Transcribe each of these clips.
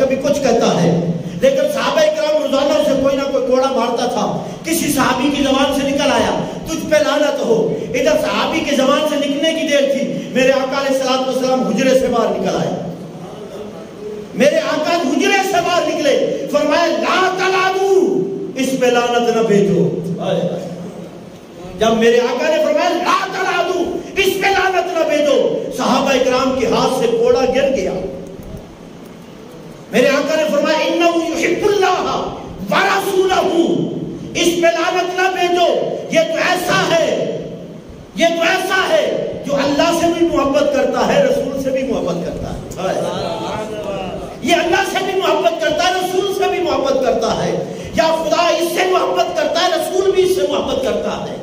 کبھی کچھ کہتا ہے، لیکن صحابہ اکرام روزانہ اسے کوئی نہ کوئی کوڑا مارتا تھا۔ کسی صحابی کی زبان سے نکل آیا تجھ پہ لعنت ہو، ادھر صحابی کی زبان سے نکلنے کی دیر تھی، میرے آقا علیہ السلام حجرے سے باہر نکل آئے، میرے آقا حجرے سے باہر نکلے، فرمایا لا تلعنو، اس پہ لعنت نہ بھیجو۔ جب میرے آقا نے فرمایا لا تلعنو، اس پہ لعنت نہ بھیجو، صحابہ اکرام کے ہاتھ سے کوڑا گر گیا۔ میرے آقا نے فرمایا انہو یحب اللہ ورسولہ، اس پہ لعنت نہ بھیجو، یہ تو ایسا ہے، یہ تو ایسا ہے جو اللہ سے بھی محبت کرتا ہے، رسول سے بھی محبت کرتا ہے، یہ اللہ سے بھی محبت کرتا ہے، رسول سے بھی محبت کرتا ہے، یا خدا اس سے محبت کرتا ہے، رسول بھی اس سے محبت کرتا ہے۔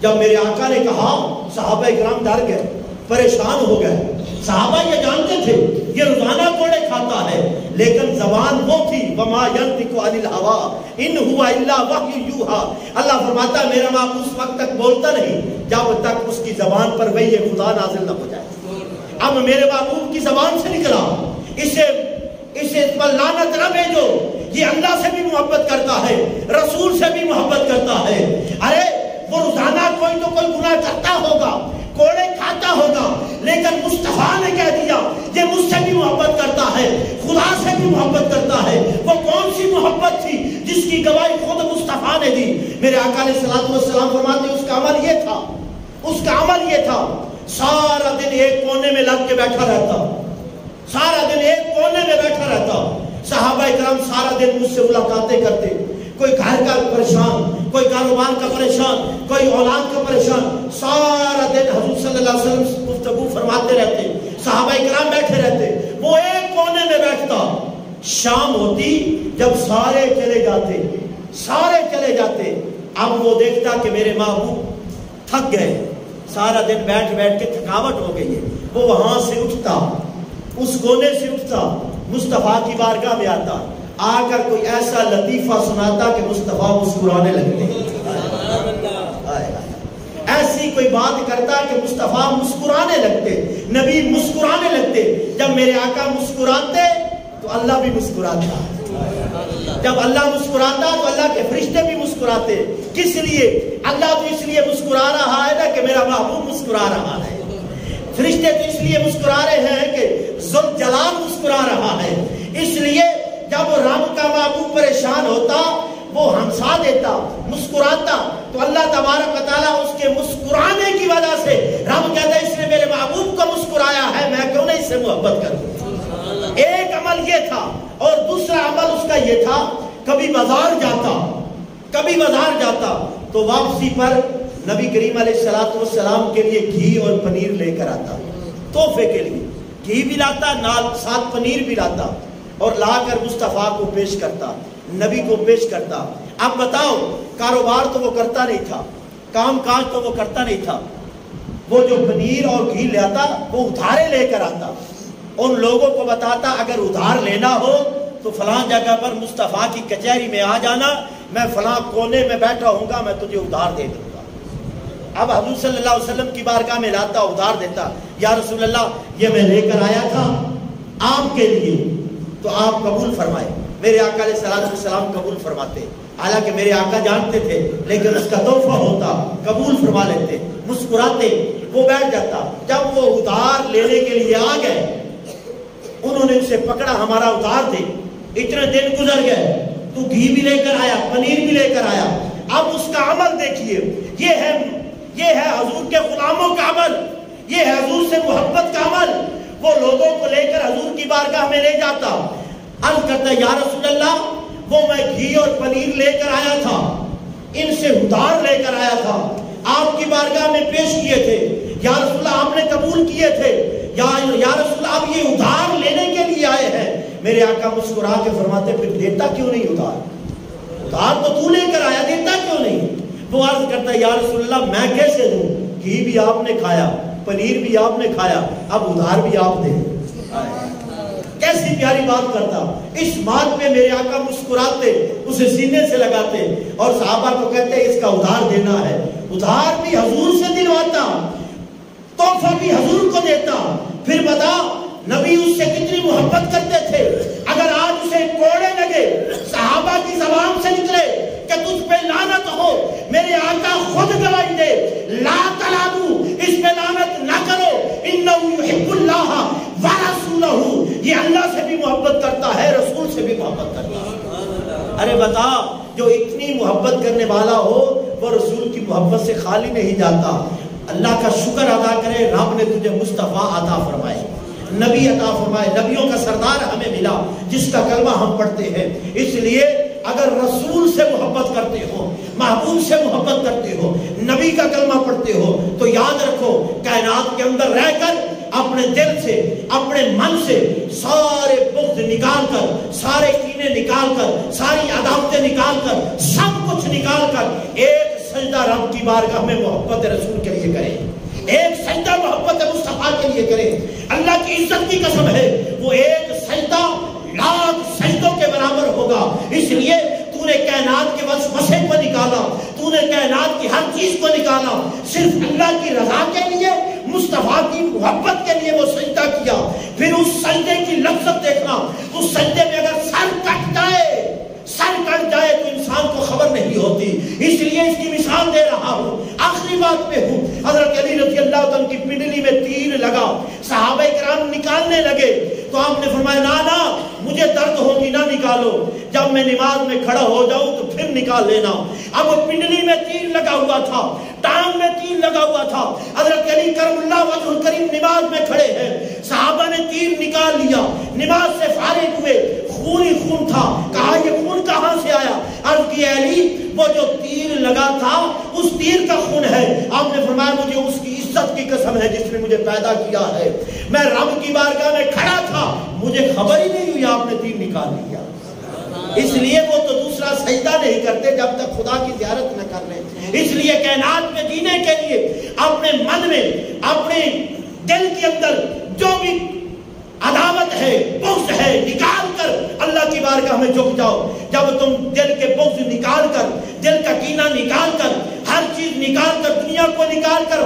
جب میرے آقا نے کہا صحابہ اکرام ڈر گئے، پریشان ہو گئے۔ صحابہ یہ جانتے تھے یہ روزانہ کوڑے کھاتا ہے، لیکن زبان وہ تھی وما ينطق عن الهوى ان هو الا وحی یوحى، اللہ فرماتا ہے میرا محبوب اس وقت تک بولتا نہیں جب تک اس کی زبان پر وحی خدا نازل نہ ہو جائے۔ اب میرے محبوب کی زبان سے نکلا، اسے اس پر لعنت نہ بھیجو، یہ اللہ سے بھی محبت کرتا ہے، رسول سے بھی محبت کرتا ہے۔ ارے وہ روزانہ کوئی تو کوئی گناہ کرتا ہوگا، کوڑے کھاتا ہوگا، لیکن مصطفیٰ نے کہہ دیا یہ مجھ سے بھی محبت کرتا ہے، خدا سے بھی محبت کرتا ہے۔ وہ کون سی محبت تھی جس کی گواہی خود مصطفیٰ نے دی؟ میرے آقا علیہ السلام فرماتے ہیں اس کا عمل یہ تھا، اس کا عمل یہ تھا، سارا دن ایک کونے میں لگ کے بیٹھا رہتا، سارا دن ایک کونے میں بیٹھا رہتا۔ صحابہ اکرام سارا دن مجھ سے ملاقاتیں کرتے، کوئی گھر کا پریشان، کوئی کاروبار کا پریشان، کوئی اولاد کا پریشان، سارا دن حضور صلی اللہ علیہ وسلم گفتگو فرماتے رہتے، صحابہ اکرام بیٹھے رہتے، وہ ایک کونے میں بیٹھتا۔ شام ہوتی جب سارے چلے جاتے، سارے چلے جاتے، اب وہ دیکھتا کہ میرے محبوب تھک گئے، سارا دن بیٹھ بیٹھ کے تھکاوٹ ہو گئی ہے، وہ وہاں سے اٹھتا، اس کونے سے اٹھتا، مصطفیٰ کی بارگاہ میں آتا، آ کر کوئی ایسا لطیفہ سناتا کہ مصطفیٰ مسکرانے لگتے، ایسی کوئی بات کرتا کہ مصطفیٰ مسکرانے لگتے، نبی مسکرانے لگتے۔ جب میرے آقا مسکراتے تو اللہ بھی مسکراتا، جب اللہ مسکراتا تو اللہ کے فرشتے بھی مسکراتے۔ کس لیے؟ اللہ تو اس لیے مسکرا رہا ہے نا کہ میرا محبوب مسکرا رہا ہے، فرشتے تو اس لیے مسکرا رہے ہیں کہ ذوالجلال مسکرا رہا ہے۔ اس لیے جب رب کا محبوب پریشان ہوتا وہ ہنسا دیتا، مسکراتا، تو اللہ تبارک و تعالیٰ اس کے مسکرانے کی وجہ سے رب کہتا ہے اس نے میرے محبوب کو مسکرایا ہے، میں کیوں نہیں اس سے محبت کروں۔ ایک عمل یہ تھا، اور دوسرا عمل اس کا یہ تھا کبھی بازار جاتا، کبھی بازار جاتا تو واپسی پر نبی کریم علیہ السلام کے لیے گھی اور پنیر لے کر آتا، تحفے کے لیے گھی بھی لاتا، ساتھ پنیر بھی لاتا، اور لا کر مصطفیٰ کو پیش کرتا، نبی کو پیش کرتا۔ اب بتاؤ کاروبار تو وہ کرتا نہیں تھا، کام کاج تو وہ کرتا نہیں تھا، وہ جو پنیر اور گھی لاتا وہ ادھارے لے کر آتا، ان لوگوں کو بتاتا اگر ادھار لینا ہو تو فلاں جگہ پر مصطفیٰ کی کچہری میں آ جانا، میں فلاں کونے میں بیٹھا ہوں گا، میں تجھے ادھار دے دوں گا۔ اب حضور صلی اللہ علیہ وسلم کی بارگاہ میں لاتا، ادھار دیتا، یا رسول اللہ یہ میں لے کر آیا تھا آپ کے لیے، تو آپ قبول فرمائے۔ میرے آقا علیہ السلام قبول فرماتے، حالانکہ میرے آقا جانتے تھے، لیکن اس کا تحفہ ہوتا، قبول فرما لیتے، مسکراتے، وہ بیٹھ جاتا۔ جب وہ ادھار لینے کے لیے آ گئے، انہوں نے اسے پکڑا، ہمارا ادھار دے، اتنے دن گزر گئے، تو گھی بھی لے کر آیا، پنیر بھی لے کر آیا۔ اب اس کا عمل دیکھیے، یہ ہے حضور کے غلاموں کا عمل، یہ ہے حضور سے محبت کا عمل۔ وہ لوگوں کو لے کر حضور کی بارگاہ میں لے جاتا، عرض کرتا یا رسول اللہ وہ میں گھی اور پنیر لے کر آیا تھا، ان سے ادھار لے کر آیا تھا، آپ کی بارگاہ میں پیش کیے تھے، یا رسول اللہ آپ نے قبول کیے تھے، یا رسول اللہ آپ یہ ادھار لینے کے لیے آئے ہیں۔ میرے آقا مسکرا کے فرماتے پھر دیتا کیوں نہیں ادھار تو لے کر آیا، دیتا کیوں نہیں؟ وہ عرض کرتا یا رسول اللہ میں کیسے دوں، گھی بھی آپ نے کھایا، پنیر بھی آپ نے کھایا، اب ادھار بھی آپ دیں۔ کیسی پیاری بات کرتا۔ اس بات پہ میرے آقا مسکراتے، اسے سینے سے لگاتے اور صحابہ کو کہتے اس کا ادھار دینا ہے۔ ادھار بھی حضور سے دلواتا، تحفہ بھی حضور کو دیتا۔ پھر بتا نبی اس سے کتنی محبت کرتے تھے۔ اگر آج بھی محبت کرتا ہے، رسول سے بھی محبت کرتا ہے۔ ارے بتا، جو اتنی محبت کرنے والا ہو وہ رسول کی محبت سے خالی نہیں جاتا۔ اللہ کا شکر ادا کرے، رب نے تجھے مصطفیٰ عطا فرمائے، نبی عطا فرمائے، نبیوں کا سردار ہمیں ملا جس کا کلمہ ہم پڑھتے ہیں۔ اس لیے اگر رسول سے محبت کرتے ہو، محبوب سے محبت کرتے ہو، نبی کا کلمہ پڑھتے ہو، تو یاد رکھو کائنات کے اندر رہ کر اپنے دل سے، اپنے من سے سارے بغض نکال کر، سارے کینے نکال کر، ساری عداوتیں نکال کر، سب کچھ نکال کر ایک سجدہ رب کی بارگاہ میں محبت رسول کے لیے کریں، ایک سجدہ محبت مصطفیٰ کے لیے کریں۔ اللہ کی عزت کی قسم ہے، وہ ایک سجدہ لاکھ سجدوں کے برابر ہوگا۔ اس لیے تو نے کائنات کے وسوسے کو نکالا، تو نے کائنات کی ہر چیز کو نکالا، صرف اللہ کی رضا کے لیے، مصطفیٰ کی محبت کے لیے وہ سجدہ کیا۔ پھر اس سجدے کی لذت دیکھنا، اس سجدے میں اگر سر کٹ جائے تو انسان کو خبر نہیں ہوتی۔ اس لیے اس کی مثال دے رہا ہوں، آخری بات پہ ہوں۔ حضرت علی رضی اللہ عنہ کی پنڈلی میں تیر لگا، صحابہ کرام نکالنے لگے تو آپ نے فرمایا نا مجھے درد ہوگی، نہ نکالو، جب میں نماز میں کھڑا ہو جاؤں تو پھر نکال لینا۔ اب وہ پنڈلی میں تیر لگا ہوا تھا، ٹانگ میں تیر لگا ہوا تھا، حضرت علی کرم اللہ وجہ الکریم نماز میں کھڑے ہیں، صحابہ نے تیر نکال لیا، نماز سے فارغ ہوئے، خون ہی خون تھا، کہا یہ خون کہاں سے آیا؟ عرض کی علی وہ جو تیر لگا تھا اس تیر کا خون ہے۔ آپ نے فرمایا مجھے اس کی عزت کی قسم ہے جس نے مجھے پیدا کیا ہے، میں رب کی بارگاہ میں کھڑا تھا، مجھے خبر ہی نہیں ہوئی آپ نے تیر نکال لیا۔ اس لیے وہ تو دوسرا سجدہ نہیں کرتے جب تک خدا کی زیارت نہ کر لیں۔ اس لیے کائنات میں جینے کے لیے اپنے من میں، اپنے دل کے اندر جو بھی عداوت ہے، بغض ہے، نکال کر اللہ کی بارگاہ میں جھک جاؤ۔ جب تم دل کے بغض نکال کر، دل کا کینہ نکال کر، ہر چیز نکال کر، دنیا کو نکال کر